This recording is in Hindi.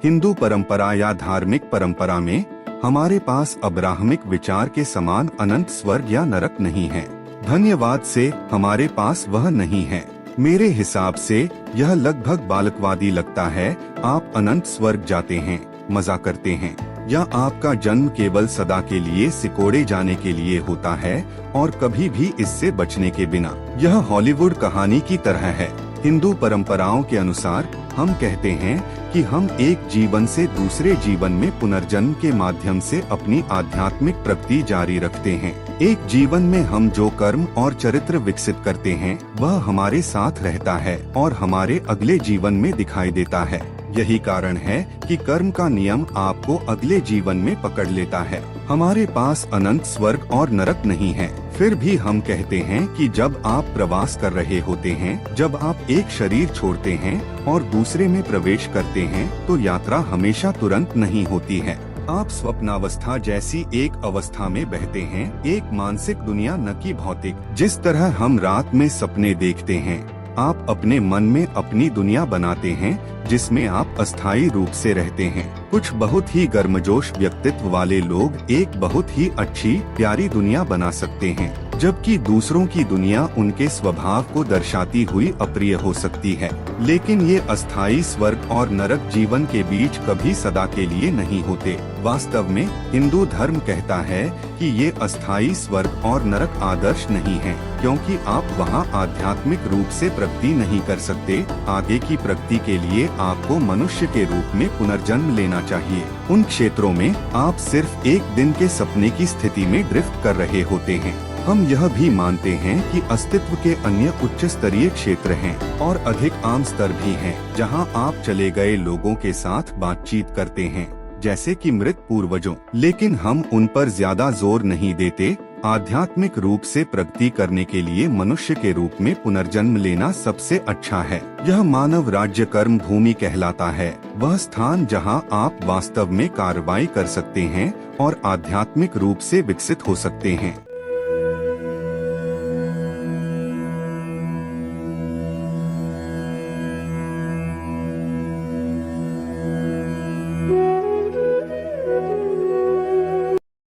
हिंदू परंपरा या धार्मिक परंपरा में हमारे पास अब्राहमिक विचार के समान अनंत स्वर्ग या नरक नहीं है। धन्यवाद से हमारे पास वह नहीं है। मेरे हिसाब से यह लगभग बालकवादी लगता है। आप अनंत स्वर्ग जाते हैं, मजा करते हैं, या आपका जन्म केवल सदा के लिए सिकोड़े जाने के लिए होता है और कभी भी इससे बचने के बिना। यह हॉलीवुड कहानी की तरह है। हिंदू परंपराओं के अनुसार हम कहते हैं कि हम एक जीवन से दूसरे जीवन में पुनर्जन्म के माध्यम से अपनी आध्यात्मिक प्रगति जारी रखते हैं। एक जीवन में हम जो कर्म और चरित्र विकसित करते हैं वह हमारे साथ रहता है और हमारे अगले जीवन में दिखाई देता है। यही कारण है कि कर्म का नियम आपको अगले जीवन में पकड़ लेता है। हमारे पास अनंत स्वर्ग और नरक नहीं है। फिर भी हम कहते हैं कि जब आप प्रवास कर रहे होते हैं, जब आप एक शरीर छोड़ते हैं और दूसरे में प्रवेश करते हैं, तो यात्रा हमेशा तुरंत नहीं होती है। आप स्वप्नावस्था जैसी एक अवस्था में बहते हैं, एक मानसिक दुनिया न कि भौतिक। जिस तरह हम रात में सपने देखते हैं, आप अपने मन में अपनी दुनिया बनाते हैं जिसमें आप अस्थायी रूप से रहते हैं। कुछ बहुत ही गर्मजोश व्यक्तित्व वाले लोग एक बहुत ही अच्छी प्यारी दुनिया बना सकते हैं, जबकि दूसरों की दुनिया उनके स्वभाव को दर्शाती हुई अप्रिय हो सकती है। लेकिन ये अस्थायी स्वर्ग और नरक जीवन के बीच कभी सदा के लिए नहीं होते। वास्तव में हिंदू धर्म कहता है कि ये अस्थायी स्वर्ग और नरक आदर्श नहीं है, क्योंकि आप वहाँ आध्यात्मिक रूप से प्रगति नहीं कर सकते। आगे की प्रगति के लिए आपको मनुष्य के रूप में पुनर्जन्म लेना चाहिए। उन क्षेत्रों में आप सिर्फ एक दिन के सपने की स्थिति में ड्रिफ्ट कर रहे होते हैं। हम यह भी मानते हैं कि अस्तित्व के अन्य उच्च स्तरीय क्षेत्र हैं और अधिक आम स्तर भी हैं, जहां आप चले गए लोगों के साथ बातचीत करते हैं, जैसे कि मृत पूर्वजों। लेकिन हम उन पर ज्यादा जोर नहीं देते। आध्यात्मिक रूप से प्रगति करने के लिए मनुष्य के रूप में पुनर्जन्म लेना सबसे अच्छा है। यह मानव राज्य कर्म भूमि कहलाता है, वह स्थान जहां आप वास्तव में कार्रवाई कर सकते हैं और आध्यात्मिक रूप से विकसित हो सकते हैं।